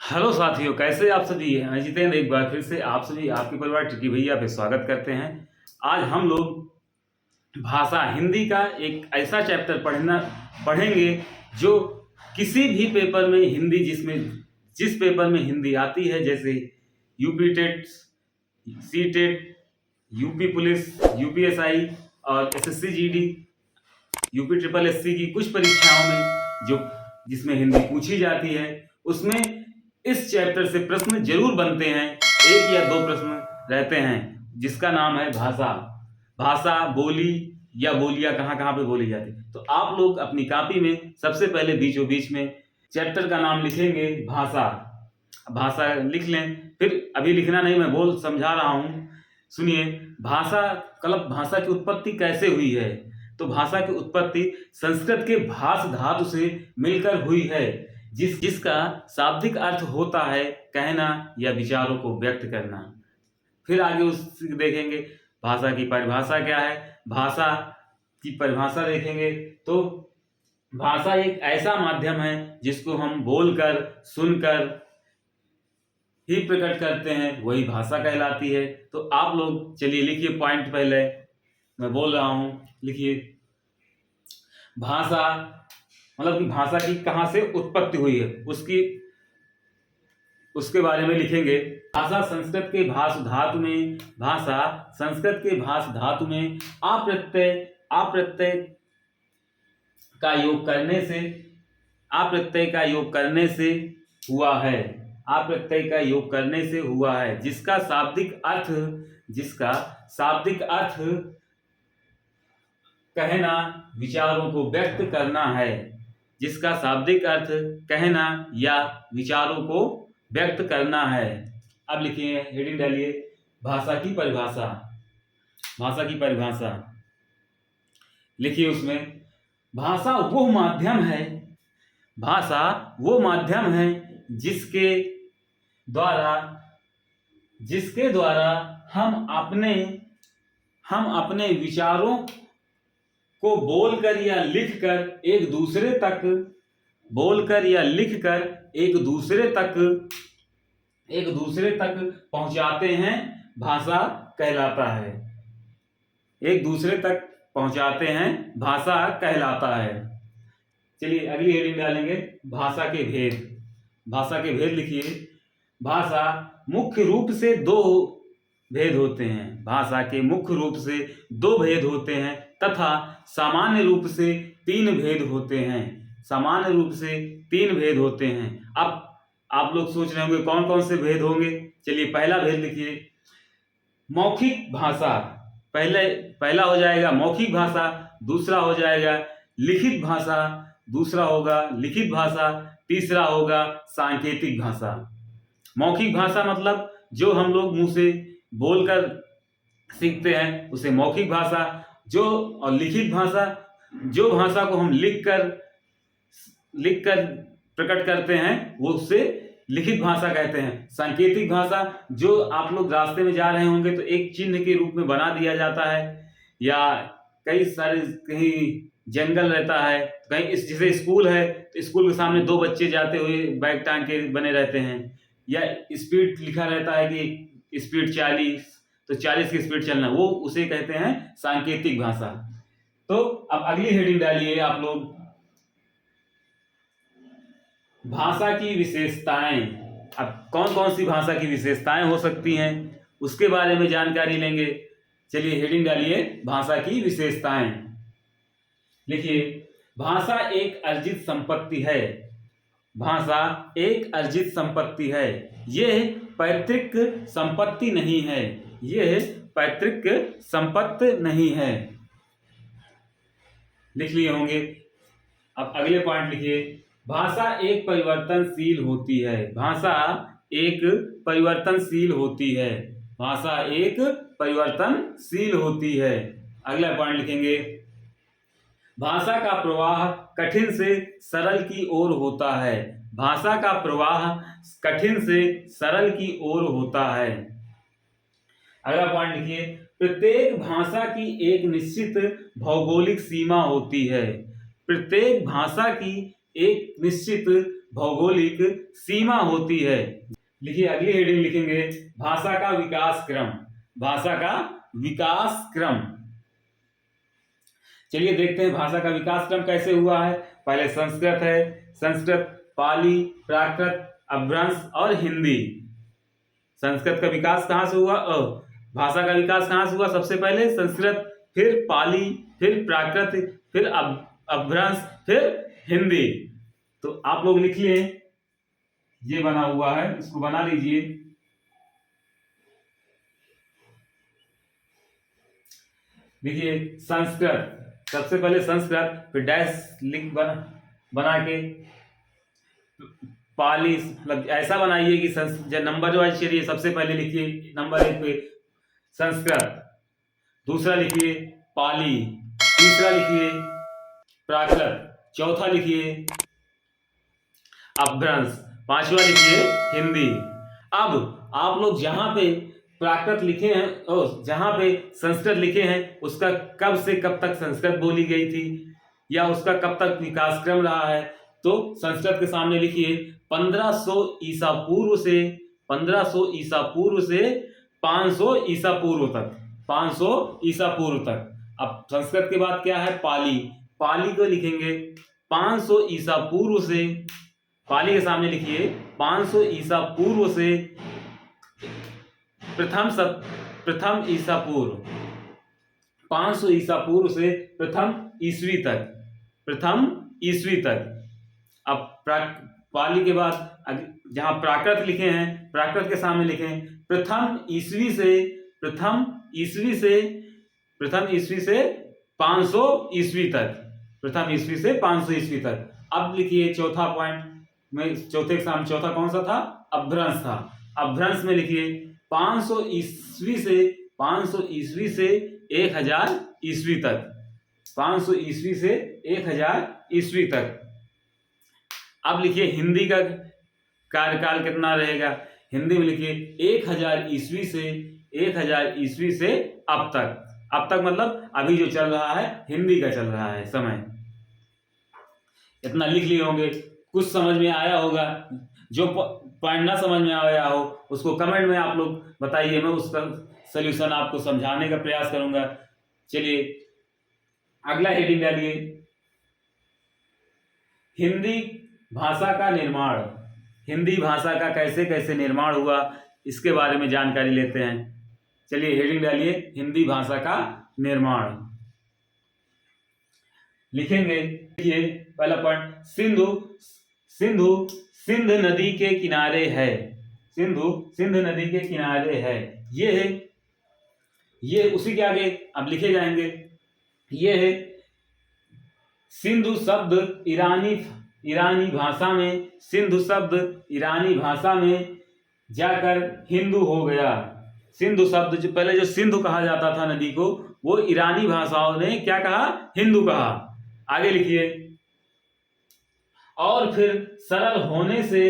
Hello साथियों, कैसे आप सभी हैं। मैं जितेंद्र एक बार फिर से आप सभी आपके परिवार टिकी भैया पे स्वागत करते हैं। आज हम लोग भाषा हिंदी का एक ऐसा चैप्टर पढ़ेंगे जो किसी भी पेपर में हिंदी जिस पेपर में हिंदी आती है, जैसे UP TET, C TET, UP police, UPSI और SSC GD, UP triple SC की कुछ परीक्षाओं में जो जिसमें हिंदी पूछी जाती है, उसमें इस चैप्टर से प्रश्न जरूर बनते हैं। एक या दो प्रश्न रहते हैं जिसका नाम है भाषा। भाषा बोली या बोलियां कहाँ कहाँ पे बोली जाती है। तो आप लोग अपनी कॉपी में सबसे पहले बीचों बीच में चैप्टर का नाम लिखेंगे भाषा। भाषा लिख लें, फिर अभी लिखना नहीं, मैं बोल समझा रहा हूँ, सुनिए। भाषा की उत्पत्ति कैसे हुई है। तो भाषा की उत्पत्ति संस्कृत के भाष धातु से मिलकर हुई है, जिसका शाब्दिक अर्थ होता है कहना या विचारों को व्यक्त करना। फिर आगे उस देखेंगे भाषा की परिभाषा क्या है। भाषा की परिभाषा देखेंगे तो भाषा एक ऐसा माध्यम है जिसको हम बोलकर सुनकर ही प्रकट करते हैं, वही भाषा कहलाती है। तो आप लोग चलिए लिखिए, पॉइंट पहले मैं बोल रहा हूं, लिखिए। भाषा मतलब कि भाषा की कहां से उत्पत्ति हुई है उसके बारे में लिखेंगे। भाषा संस्कृत के भाष धातु में अप्रत्यय का योग करने से हुआ है, जिसका शाब्दिक अर्थ कहना विचारों को व्यक्त करना है। जिसका शाब्दिक अर्थ कहना या विचारों को व्यक्त करना है। अब लिखिए, हेडिंग डालिए, भाषा की परिभाषा लिखिए। उसमें भाषा वो माध्यम है जिसके द्वारा हम अपने विचारों को बोलकर या लिखकर एक दूसरे तक पहुंचाते हैं, भाषा कहलाता है। एक दूसरे तक पहुंचाते हैं, भाषा कहलाता है। चलिए अगली हेडिंग डालेंगे, भाषा के भेद लिखिए। भाषा मुख्य रूप से दो भेद होते हैं। भाषा के मुख्य रूप से दो भेद होते हैं तथा सामान्य रूप से तीन भेद होते हैं। अब आप लोग सोच रहे होंगे कौन कौन से भेद होंगे। चलिए पहला भेद लिखिए, मौखिक भाषा। पहला हो जाएगा मौखिक भाषा, दूसरा हो जाएगा लिखित भाषा, दूसरा होगा लिखित भाषा, तीसरा होगा सांकेतिक भाषा। मौखिक भाषा मतलब जो हम लोग मुंह से बोलकर सीखते हैं उसे मौखिक भाषा, और लिखित भाषा जो भाषा को हम लिखकर प्रकट करते हैं वो उससे लिखित भाषा कहते हैं। सांकेतिक भाषा जो आप लोग रास्ते में जा रहे होंगे तो एक चिन्ह के रूप में बना दिया जाता है, या कहीं जंगल रहता है, कहीं जैसे स्कूल है तो स्कूल के सामने दो बच्चे जाते हुए बैग टांग के बने रहते हैं, या स्पीड लिखा रहता है कि स्पीड 40, तो 40 की स्पीड चलना, वो उसे कहते हैं सांकेतिक भाषा। तो अब अगली हेडिंग डालिए आप लोग, भाषा की विशेषताएं। अब कौन कौन सी भाषा की विशेषताएं हो सकती हैं उसके बारे में जानकारी लेंगे। चलिए हेडिंग डालिए, भाषा की विशेषताएं लिखिए। भाषा एक अर्जित संपत्ति है। यह पैतृक संपत्ति नहीं है। लिख लिए होंगे। अब अगले पॉइंट लिखिए, भाषा एक परिवर्तनशील होती है। अगला पॉइंट लिखेंगे, भाषा का प्रवाह कठिन से सरल की ओर होता है। अगला पॉइंट लिखिए, प्रत्येक भाषा की एक निश्चित भौगोलिक सीमा होती है। भौगोलिक सीमा होती है। लिखिए अगली हेडिंग लिखेंगे भाषा का विकास क्रम। भाषा का विकास क्रम। चलिए देखते हैं भाषा का विकास क्रम कैसे हुआ है। पहले संस्कृत है, संस्कृत, पाली, प्राकृत, अपभ्रंश और हिंदी। संस्कृत का विकास कहाँ से हुआ? भाषा का विकास कहाँ से हुआ? सबसे पहले संस्कृत, फिर पाली, फिर प्राकृत, फिर अपभ्रंश, फिर हिंदी। तो आप लोग लिखिए, ये बना हुआ है, इसको बना लीजिए। लिखिए संस्कृत, सबसे पहले संस्कृत, फिर डैश लिख बना के पाली, मतलब ऐसा बनाइए कि नंबर वाइज चलिए। सबसे पहले लिखिए नंबर 1 पे संस्कृत, दूसरा लिखिए पाली, तीसरा लिखिए प्राकृत, चौथा लिखिए अपभ्रंश, पांचवा लिखिए हिंदी। अब आप लोग जहां पे प्राकृत लिखे हैं और जहां पे संस्कृत लिखे हैं, उसका कब से कब तक संस्कृत बोली गई थी या उसका कब तक विकास क्रम रहा है, तो संस्कृत के सामने लिखिए 1500 ईसा पूर्व से 1500 ईसा पूर्व से 500 ईसा पूर्व तक, 500 ईसा पूर्व तक। अब संस्कृत के बाद क्या है? पाली। पाली को लिखेंगे 500 ईसा पूर्व से, पाली के सामने लिखिए 500 ईसा पूर्व से प्रथम ईसा पूर्व, 500 ईसा पूर्व से प्रथम ईस्वी तक, प्रथम ईस्वी तक। अब पाली के बाद जहां प्राकृत लिखे हैं, प्राकृत के सामने लिखें प्रथम ईस्वी से 500 ईस्वी तक, प्रथम ईस्वी से 500 ईस्वी तक। अब लिखिए चौथा पॉइंट में, चौथे के सामने चौथा कौन सा था? अपभ्रंश था। अपभ्रंश में लिखिए 500 ईस्वी से 1000 ईस्वी तक, 500 ईस्वी से 1000 ईस्वी तक। अब लिखिए हिंदी का कार्यकाल कितना रहेगा? हिंदी में लिखिए 1000 ईस्वी से अब तक। अब तक मतलब अभी जो चल रहा है हिंदी का चल रहा है समय। इतना लिख लिए होंगे, कुछ समझ में आया होगा। जो पॉइंट ना समझ में आया हो उसको कमेंट में आप लोग बताइए, मैं उसका सलूशन आपको समझाने का प्रयास करूंगा। चलिए अगला हेडिंग डालिए, हिंदी भाषा का निर्माण। हिंदी भाषा का कैसे कैसे निर्माण हुआ, इसके बारे में जानकारी लेते हैं। चलिए हेडिंग डालिए, हिंदी भाषा का निर्माण। लिखेंगे ये पहला पॉइंट, सिंध नदी के किनारे है। सिंध नदी के किनारे है। ये उसी के आगे अब लिखे जाएंगे। ये है सिंधु शब्द ईरानी भाषा में, सिंधु शब्द ईरानी भाषा में जाकर हिंदू हो गया। सिंधु शब्द जो पहले जो सिंधु कहा जाता था नदी को, वो ईरानी भाषाओं ने क्या कहा? हिंदू कहा। आगे लिखिए, और फिर सरल होने से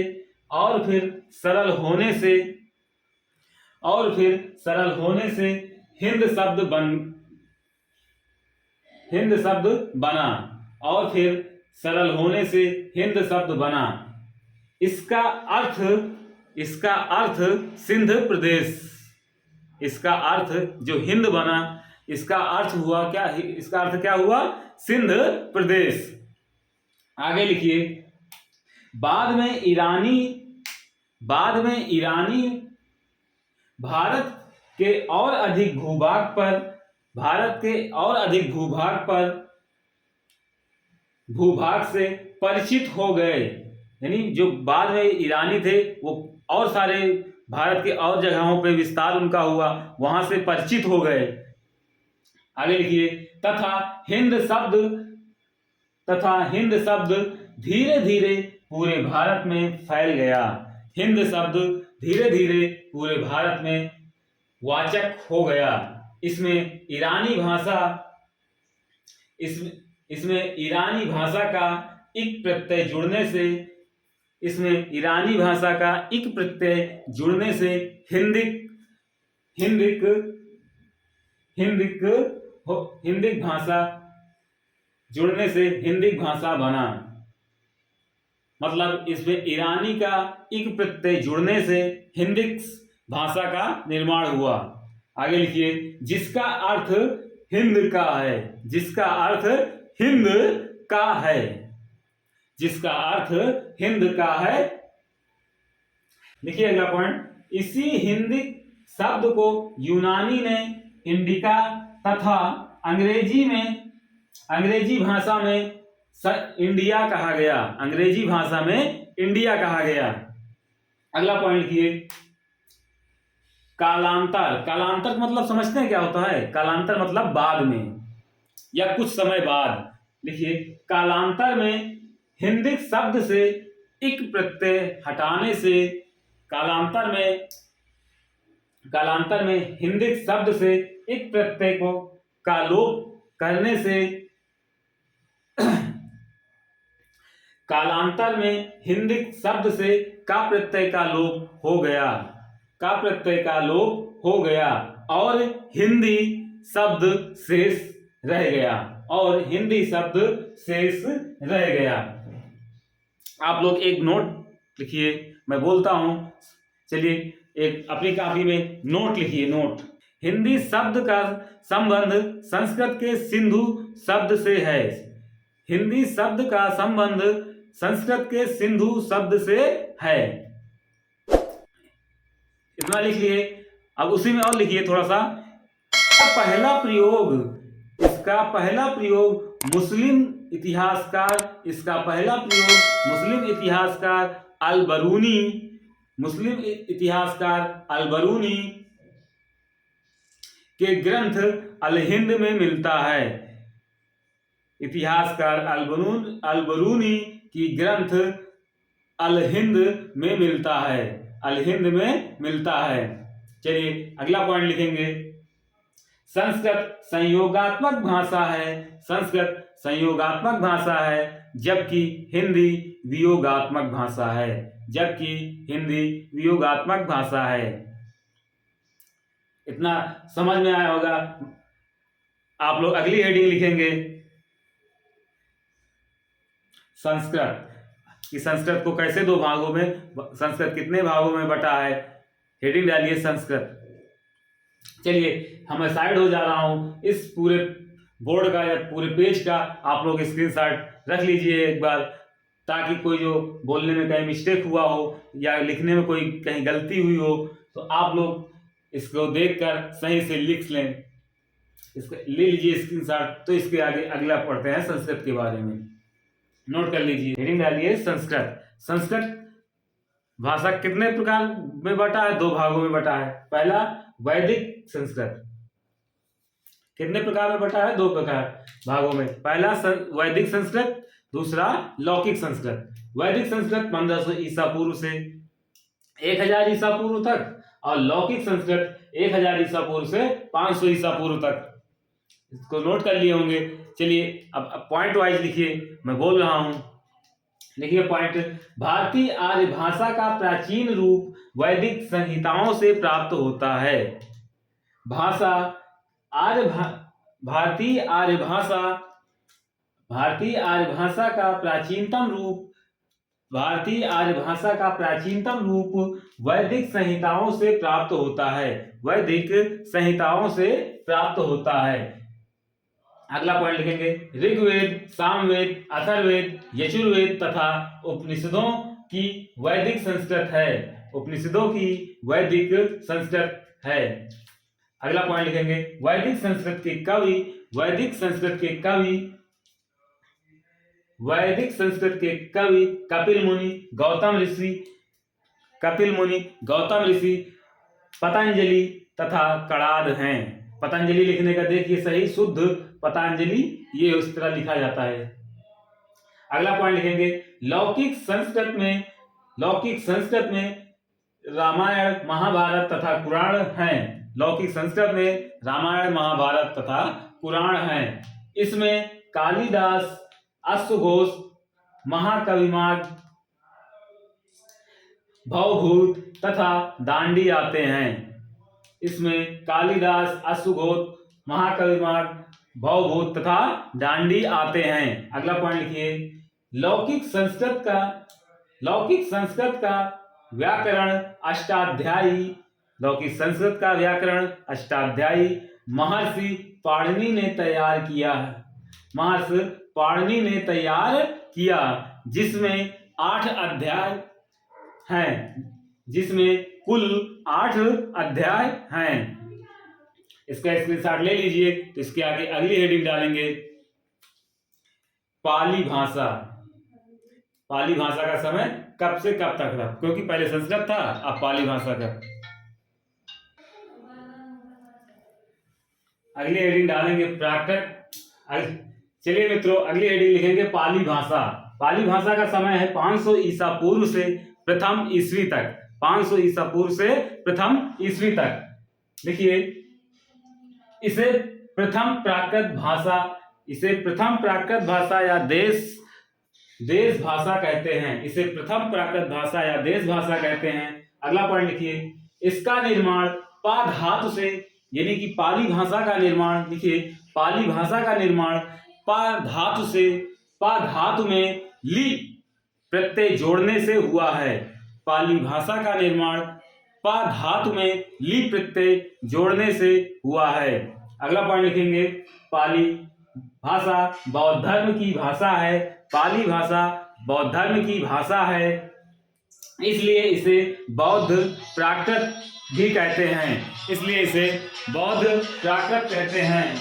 हिंद शब्द बना। इसका अर्थ सिंध प्रदेश। इसका अर्थ जो हिंद बना, इसका अर्थ हुआ क्या? इसका अर्थ क्या हुआ? सिंध प्रदेश। आगे लिखिए, बाद में ईरानी भारत के और अधिक भूभाग से परिचित हो गए। यानी जो बाद में ईरानी थे वो और सारे भारत के और जगहों पे विस्तार उनका हुआ, वहां से परिचित हो गए। आगे लिखिए, तथा हिंद शब्द धीरे धीरे पूरे भारत में फैल गया। हिंद शब्द धीरे धीरे पूरे भारत में वाचक हो गया। इसमें ईरानी भाषा का इक प्रत्यय जुड़ने से हिंदिक भाषा बना। मतलब इसमें ईरानी का इक प्रत्यय जुड़ने से हिंदी भाषा का निर्माण हुआ। आगे लिखिए, जिसका अर्थ हिंद का है, जिसका अर्थ हिंद का है, जिसका अर्थ हिंद का है। लिखिए अगला पॉइंट, इसी हिंदी शब्द को यूनानी ने इंडिका तथा अंग्रेजी भाषा में इंडिया कहा गया, अंग्रेजी भाषा में इंडिया कहा गया। अगला पॉइंट लिखिए, कालांतर। कालांतर मतलब समझते हैं क्या होता है? कालांतर मतलब बाद में या कुछ समय बाद। लिखिए, कालांतर में हिंदी शब्द से इक प्रत्यय हटाने से, कालांतर में हिंदी शब्द से इक प्रत्यय को का लोप करने से, कालांतर में हिंदी शब्द से का प्रत्यय का लोप हो गया, का प्रत्यय का लोप हो गया और हिंदी शब्द शेष रह गया, और हिंदी शब्द शेष रह गया। आप लोग एक नोट लिखिए, मैं बोलता हूं, चलिए एक अपनी कॉपी में नोट लिखिए। नोट, हिंदी शब्द का संबंध संस्कृत के सिंधु शब्द से है, हिंदी शब्द का संबंध संस्कृत के सिंधु शब्द से है। इतना लिख लिए। अब उसी में और लिखिए थोड़ा सा, इसका पहला प्रयोग मुस्लिम इतिहासकार, इसका पहला प्रयोग मुस्लिम इतिहासकार अल-बरूनी के ग्रंथ अल हिंद में मिलता है। इतिहासकार अल-बरूनी की ग्रंथ अल हिंद में मिलता है, अल हिंद में मिलता है। चलिए अगला पॉइंट लिखेंगे, संस्कृत संयोगात्मक भाषा है, संस्कृत संयोगात्मक भाषा है जबकि हिंदी वियोगात्मक भाषा है, जबकि हिंदी वियोगात्मक भाषा है। इतना समझ में आया होगा। आप लोग अगली हेडिंग लिखेंगे, संस्कृत, कि संस्कृत को कैसे दो भागों में, संस्कृत कितने भागों में बटा है, हेडिंग डालिए संस्कृत। चलिए हम साइड हो जा रहा हूं, इस पूरे बोर्ड का या पूरे पेज का आप लोग स्क्रीनशॉट रख लीजिए एक बार, ताकि कोई जो बोलने में कहीं मिस्टेक हुआ हो या लिखने में कोई कहीं गलती हुई हो तो आप लोग इसको देखकर सही से लिख लें, इसको ले लीजिए स्क्रीनशॉट। तो इसके आगे अगला पढ़ते हैं संस्कृत के बारे में। नोट कर लीजिए, हेडिंग डालिए संस्कृत। संस्कृत भाषा कितने प्रकार में बटा है? दो भागों में बटा है। पहला वैदिक संस्कृत, कितने प्रकार में बटा है? दो प्रकार भागों में। पहला वैदिक संस्कृत, दूसरा लौकिक संस्कृत। वैदिक संस्कृत 1500 ईसा पूर्व से 1000 ईसा पूर्व तक, और लौकिक संस्कृत 1000 ईसा पूर्व से 500 ईसा पूर्व तक। इसको नोट कर लिए होंगे। चलिए अब पॉइंट वाइज लिखिए, मैं बोल रहा हूं, लिखिए पॉइंट। भारतीय आर्य भाषा का प्राचीन रूप वैदिक संहिताओं से प्राप्त होता है। भारतीय आर्य भाषा का प्राचीनतम रूप वैदिक संहिताओं से प्राप्त होता है, वैदिक संहिताओं से प्राप्त होता है। अगला पॉइंट लिखेंगे, ऋग्वेद, सामवेद, अथर्ववेद, यजुर्वेद तथा उपनिषदों की वैदिक संस्कृत है, उपनिषदों की वैदिक संस्कृत है। अगला पॉइंट लिखेंगे, वैदिक संस्कृत के कवि कपिल मुनि, गौतम ऋषि, पतंजलि तथा कणाद हैं। पतंजलि लिखने का देखिए सही, शुद्ध पतंजलि, ये उस तरह लिखा जाता है। अगला पॉइंट लिखेंगे, लौकिक संस्कृत में रामायण, महाभारत तथा पुराण हैं। लौकिक संस्कृत में रामायण, महाभारत तथा पुराण हैं। इसमें कालिदास, अश्वघोष, महाकविमाग, भवभूत तथा दांडी आते हैं। इसमें कालिदास, अश्वघोष, महाकविमाग, भवभूत तथा दांडी आते हैं। अगला पॉइंट लिखिए, लौकिक संस्कृत का लौकिक संस्कृत का व्याकरण अष्टाध्यायी, लौकिक संस्कृत का व्याकरण अष्टाध्यायी महर्षि पाणिनि ने तैयार किया है। महर्षि पाणिनि ने तैयार किया, जिसमें 8 अध्याय हैं, जिसमें कुल 8 अध्याय हैं। इसका स्क्रीनशॉट ले लीजिए। तो इसके आगे अगली हेडिंग डालेंगे पाली भाषा। पाली भाषा का समय कब से कब तक था, क्योंकि पहले संस्कृत था, अब पाली भाषा का। अगली हेडिंग डालेंगे प्राकृत। चलिए मित्रों, अगली हेडिंग लिखेंगे पाली भाषा। पाली भाषा का समय है 500 ईसा पूर्व से प्रथम ईस्वी तक। 500 ईसा पूर्व से प्रथम ईस्वी तक। लिखिए, इसे प्रथम प्राकृत भाषा, इसे प्रथम प्राकृत भाषा या देश भाषा कहते हैं। इसे प्रथम प्राकृत भाषा या देश भाषा कहते हैं। अगला पॉइंट लिखिए, इसका निर्माण पा धातु से, यानी कि पाली भाषा का निर्माण, लिखिए पाली भाषा का निर्माण पा धातु से, पा धातु में ली प्रत्यय जोड़ने से हुआ है। पाली भाषा का निर्माण पा धातु में ली प्रत्यय जोड़ने से हुआ है। अगला पॉइंट लिखेंगे, पाली भाषा बौद्ध धर्म की भाषा है। पाली भाषा बौद्ध धर्म की भाषा है, इसलिए इसे बौद्ध प्राकृत भी कहते हैं। इसलिए इसे बौद्ध प्राकृत कहते हैं।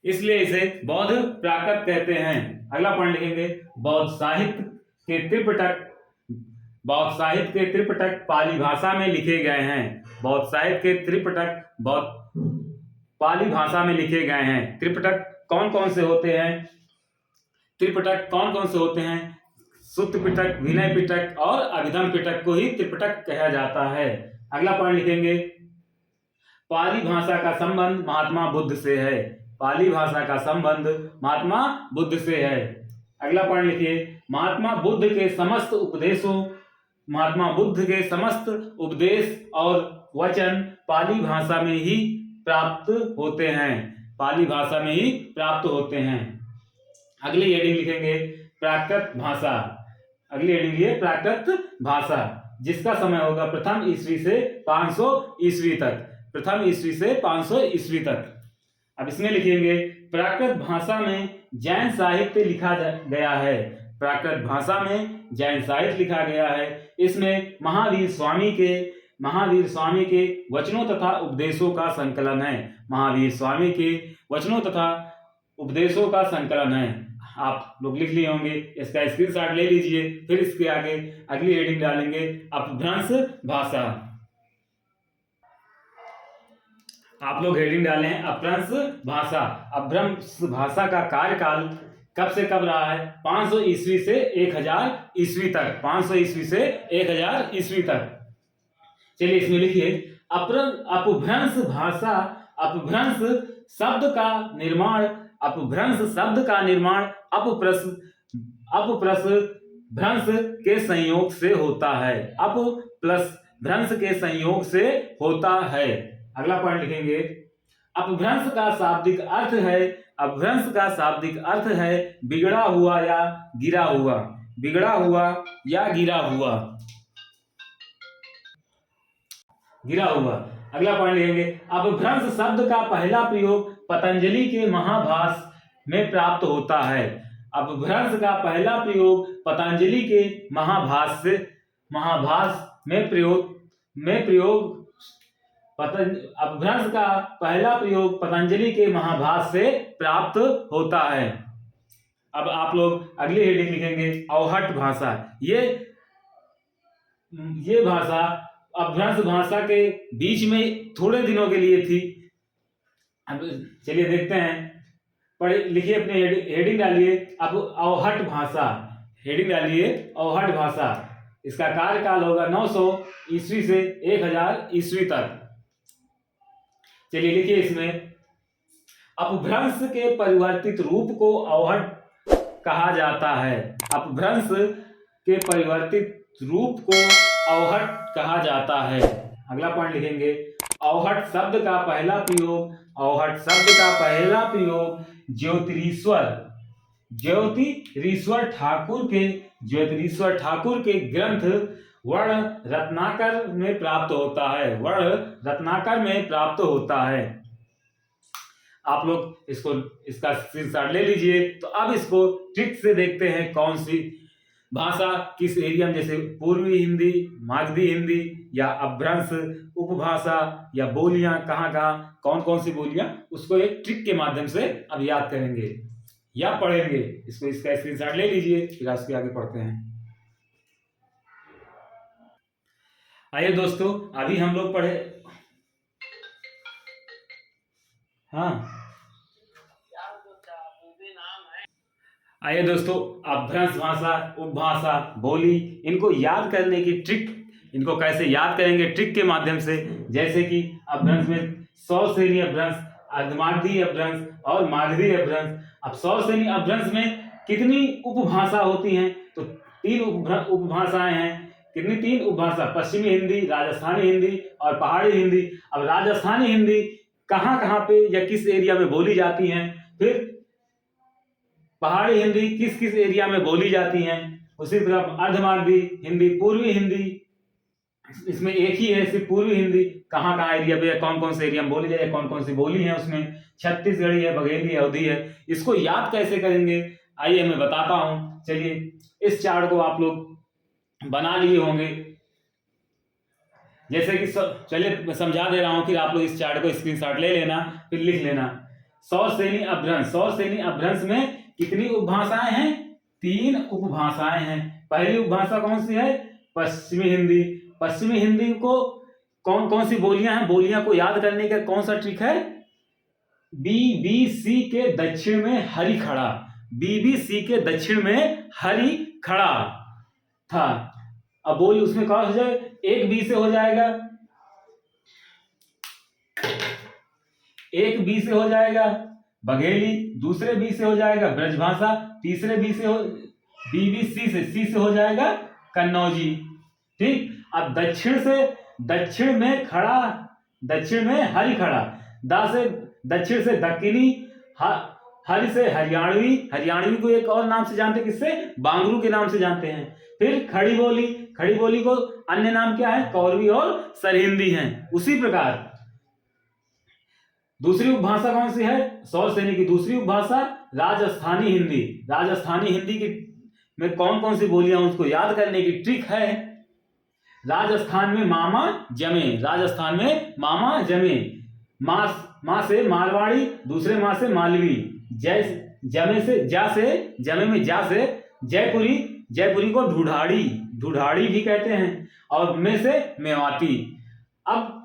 इसलिए इसे बौद्ध प्राकृत कहते हैं। अगला पॉइंट लिखेंगे, बौद्ध साहित्य के त्रिपिटक, बौद्ध साहित्य के त्रिपिटक पाली भाषा में लिखे गए हैं। बौद्ध साहित्य के त्रिपिटक बौद्ध पाली भाषा में लिखे गए हैं। त्रिपिटक कौन कौन से होते हैं? त्रिपिटक कौन कौन से होते हैं? सुत्त पिटक, विनय पिटक और अभिधम पिटक को ही त्रिपिटक कहा जाता है। अगला पॉइंट लिखेंगे, पाली भाषा का संबंध महात्मा बुद्ध से है। पाली भाषा का संबंध महात्मा बुद्ध से है। अगला पॉइंट लिखिए, महात्मा बुद्ध के समस्त उपदेशों, महात्मा बुद्ध के समस्त उपदेश और वचन पाली भाषा में ही प्राप्त होते हैं। पाली भाषा में ही प्राप्त होते हैं। अगली हेडिंग लिखेंगे प्राकृत भाषा। अगली हेडिंग लिए प्राकृत भाषा, जिसका समय होगा प्रथम ईस्वी से 500 ईस्वी तक। प्रथम ईस्वी से 500 ईस्वी तक। अब इसमें लिखेंगे, प्राकृत भाषा में जैन साहित्य लिखा गया है। प्राकृत भाषा में जैन साहित्य लिखा गया है। इसमें महावीर स्वामी के वचनों तथा उपदेशों का संकलन है। महावीर स्वामी के वचनों तथा उपदेशों का संकलन है। आप लोग लिख लिए होंगे, इसका स्क्रीनशॉट ले लीजिए। फिर इसके आगे अगली हेडिंग डालेंगे अपभ्रंश भाषा। आप लोग हेडिंग डालें अपभ्रंश भाषा। अपभ्रंश भाषा का कार्यकाल कब से कब रहा है? 500 ईस्वी से 1000 ईस्वी तक। 500 ईस्वी से 1000 ईस्वी तक। चलिए इसमें लिखिए, अपभ्रंश भाषा, अपभ्रंश शब्द का निर्माण, अपभ्रंश शब्द का निर्माण अपप्रस भ्रंश के संयोग से होता है। अप प्लस भ्रंश के संयोग से होता है। अगला पॉइंट लिखेंगे, अपभ्रंश का शाब्दिक अर्थ है, अपभ्रंश का शाब्दिक अर्थ है बिगड़ा हुआ या गिरा हुआ। बिगड़ा हुआ या गिरा हुआ। गिरा हुआ। अगला पॉइंट लिखेंगे, अपभ्रंश शब्द का पहला प्रयोग पतंजलि के महाभाष्य में प्राप्त होता है। अपभ्रंश का पहला प्रयोग पतंजलि के महाभाष्य में प्रयोग अपभ्रंश का पहला प्रयोग पतंजलि के महाभाष्य से प्राप्त होता है। अब आप लोग अगली हेडिंग लिखेंगे अवहट भाषा। ये भाषा अपभ्रंश भाषा के बीच में थोड़े दिनों के लिए थी। अब चलिए देखते हैं, पढ़े लिखिए, अपने हेडिंग डालिए अब अवहट भाषा। हेडिंग डालिए अवहट भाषा। इसका कार्यकाल होगा 900 ईस्वी से 1000 ईस्वी तक। चलिए लिखिए इसमें, अपभ्रंश के परिवर्तित रूप को अवहट कहा जाता है। अपभ्रंश के परिवर्तित रूप को अवहट कहा जाता है। अगला पॉइंट लिखेंगे, अवहट शब्द का पहला प्रयोग, अवहट शब्द का पहला प्रयोग ज्योतिरीश्वर, ज्योतिरीश्वर ठाकुर के ग्रंथ वर्ण रत्नाकर में प्राप्त होता है, वर्ण रत्नाकर में प्राप्त होता है। आप लोग इसका स्क्रीनशॉट ले लीजिए। तो अब इसको ट्रिक से देखते हैं, कौन सी भाषा किस एरिया में, जैसे पूर्वी हिंदी, मागधी हिंदी या अपभ्रंश, उपभाषा या बोलियां, कहाँ कौन कौन सी बोलियां, उसको एक ट्रिक के माध्यम से अब याद करेंगे या पढ़ेंगे। इसका स्क्रीनशॉट ले लीजिए, फिर उसके आगे पढ़ते हैं। आइए दोस्तों, अभी हम लोग पढ़े, हाँ आइए दोस्तों, अपभ्रंश भाषा, उपभाषा, बोली, इनको याद करने की ट्रिक, इनको कैसे याद करेंगे ट्रिक के माध्यम से। जैसे कि अपभ्रंश में 100 श्रेणी अपभ्रंश, अर्धमागधी अपभ्रंश और मागधी अपभ्रंश। अब 100 श्रेणी अपभ्रंश में कितनी उपभाषा होती हैं? तो 3 उपभाषाएं हैं। कितनी? 3 उपभाषा, पश्चिमी हिंदी, राजस्थानी हिंदी और पहाड़ी हिंदी। अब राजस्थानी हिंदी कहाँ पे या किस एरिया में बोली जाती हैं, फिर पहाड़ी हिंदी किस किस एरिया में बोली जाती हैं, उसी तरह अर्धमागधी हिंदी, पूर्वी हिंदी, इसमें एक ही है सिर्फ पूर्वी हिंदी, कहाँ एरिया पे, कौन कौन से एरिया में बोली जाए, कौन कौन सी बोली है उसमें, छत्तीसगढ़ी है, बघेली है, अवधी है। इसको याद कैसे करेंगे, आइए मैं बताता हूं। चलिए, इस चार्ट को आप लोग बना लिए होंगे, जैसे कि चलिए मैं समझा दे रहा हूं, फिर आप लोग इस चार्ट को स्क्रीनशॉट ले लेना, फिर लिख लेना। 100 श्रेणी अपभ्रंश, 100 श्रेणी अपभ्रंश में कितनी उपभाषाएं हैं? 3 उपभाषाएं हैं। पहली उपभाषा कौन सी है? पश्चिमी हिंदी। पश्चिमी हिंदी को कौन कौन सी बोलियां हैं? बोलियां को याद करने का कौन सा ट्रिक है? BBC के दक्षिण में हरि खड़ा, BBC के दक्षिण में हरि खड़ा था। अब बोल उसमें कौन हो जाए? एक बी से हो जाएगा, एक बी से हो जाएगा बघेली, दूसरे बी से हो जाएगा ब्रजभाषा, तीसरे बी से BBC से सी से हो जाएगा कन्नौजी। ठीक। अब दक्षिण में खड़ा, दक्षिण में हरि खड़ा, दक्षिण से दक्कनी, हरि से हरियाणवी, हरियाणवी को एक और नाम से जानते हैं, किससे? बांगरू के नाम से जानते हैं। फिर खड़ी बोली, खड़ी बोली को अन्य नाम क्या है? कौरवी और सरहिंदी हैं। उसी प्रकार दूसरी उपभाषा कौन सी है? 100 श्रेणी की दूसरी उपभाषा राजस्थानी हिंदी। राजस्थानी हिंदी की में कौन कौन सी बोलियां, उसको याद करने की ट्रिक है। राजस्थान में मामा जमे, राजस्थान में मामा जमे, माँ से मारवाड़ी, दूसरे माँ से मालवी, जमे में जा से जयपुरी, जयपुरी को ढूढ़ाड़ी भी कहते हैं, और में से मेवाती। अब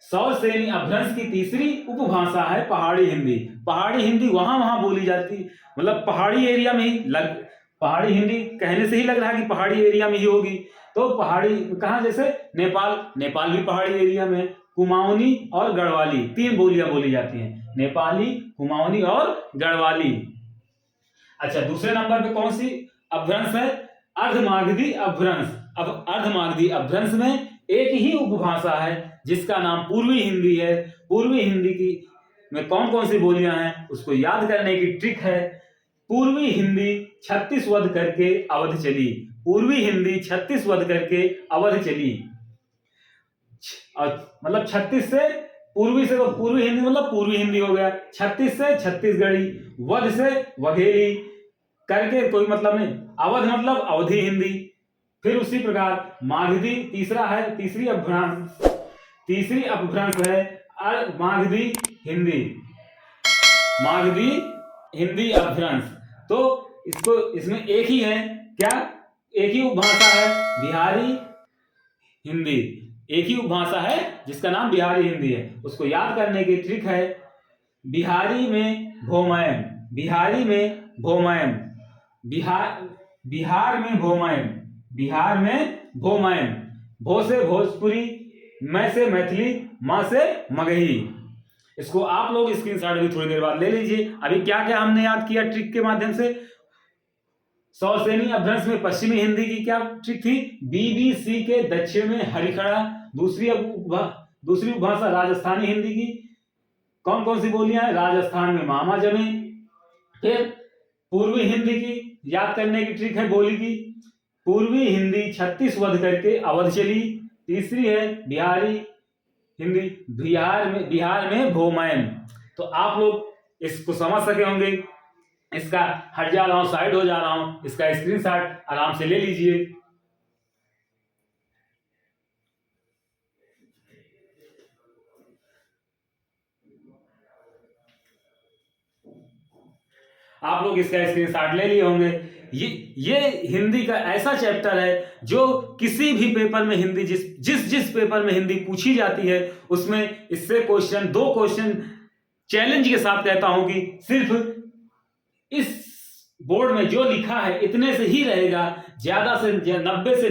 100 श्रेणी अपभ्रंश की तीसरी उपभाषा है पहाड़ी हिंदी। पहाड़ी हिंदी वहां बोली जाती, मतलब पहाड़ी एरिया में ही पहाड़ी हिंदी कहने से ही लग रहा है कि पहाड़ी एरिया में ही होगी। तो पहाड़ी कहाँ? जैसे नेपाल भी पहाड़ी एरिया में, कुमाऊनी और गढ़वाली 3 बोलियां बोली जाती हैं, नेपाली, कुमाऊनी और गढ़वाली। अच्छा, दूसरे नंबर पे कौन सी अपभ्रंश है? अर्धमागधी अपभ्रंश। अब अर्धमागधी अपभ्रंश में एक ही उपभाषा है जिसका नाम पूर्वी हिंदी है। पूर्वी हिंदी की में कौन कौन सी बोलियां हैं, उसको याद करने की ट्रिक है। पूर्वी हिंदी 36 वध करके अवध चली, पूर्वी हिंदी 36 वध करके अवध चली। मतलब 36 से पूर्वी से, तो पूर्वी हिंदी मतलब पूर्वी हिंदी हो गया, 36 से छत्तीसगढ़ी, वध से वघेली करके कोई मतलब नहीं, अवध मतलब अवधी हिंदी। फिर उसी प्रकार मागधी तीसरा है, तीसरी अपभ्रंश है मागधी हिंदी, मागधी हिंदी अपभ्रंश। तो इसमें एक ही है, क्या? एक ही उपभाषा है बिहारी हिंदी, एक ही उपभाषा है जिसका नाम बिहारी हिंदी है। उसको याद करने की ट्रिक है, बिहारी में भोमयम, बिहारी में भोमयम, बिहार में भोमयम, बिहार में भोमयम, भो से भोजपुरी, मैं से मैथिली, माँ से मगही। इसको आप लोग स्क्रीनशॉट भी थोड़ी देर बाद ले लीजिए। अभी क्या क्या हमने याद किया ट्रिक के माध्यम से? 100 श्रेणी अपभ्रंश में पश्चिमी हिंदी की क्या ट्रिक थी? BBC के दक्षिण में हरि खड़ा। दूसरी उपभाषा राजस्थानी हिंदी की कौन कौन सी बोलियां हैं? राजस्थान में मामा जमे। फिर पूर्वी हिंदी की याद करने की ट्रिक है बोली की, पूर्वी हिंदी 36 वध करके अवध चली। तीसरी है बिहारी हिंदी, बिहार में भोमैन। तो आप लोग इसको समझ सके होंगे। इसका हट जा रहा हूं, साइड हो जा रहा हूं, इसका स्क्रीनशॉट आराम से ले लीजिए। आप लोग इसका स्क्रीनशॉट ले लिए होंगे। ये हिंदी का ऐसा चैप्टर है जो किसी भी पेपर में हिंदी जिस पेपर में हिंदी पूछी जाती है उसमें इससे क्वेश्चन, 2 क्वेश्चन चैलेंज के साथ कहता हूं कि सिर्फ इस बोर्ड में जो लिखा है इतने से ही रहेगा। ज्यादा से 90 से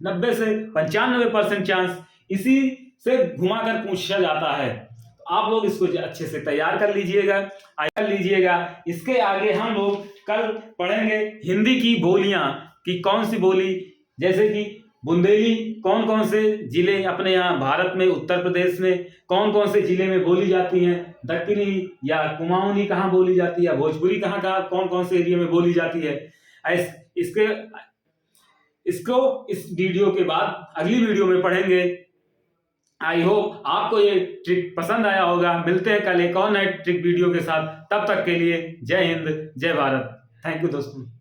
95% चांस इसी से घुमाकर पूछा जाता है। आप लोग इसको अच्छे से तैयार कर लीजिएगा। इसके आगे हम लोग कल पढ़ेंगे हिंदी की बोलियां कि कौन सी बोली, जैसे कि बुंदेली कौन कौन से जिले अपने यहाँ भारत में, उत्तर प्रदेश में कौन कौन से जिले में बोली जाती हैं, दक्कनी या कुमाऊनी कहाँ बोली जाती है, भोजपुरी कहाँ कौन कौन से एरिया में बोली जाती है। इसको इस वीडियो के बाद अगली वीडियो में पढ़ेंगे। आई होप आपको ये ट्रिक पसंद आया होगा। मिलते हैं कल एक और नए ट्रिक वीडियो के साथ। तब तक के लिए जय हिंद, जय भारत। थैंक यू दोस्तों।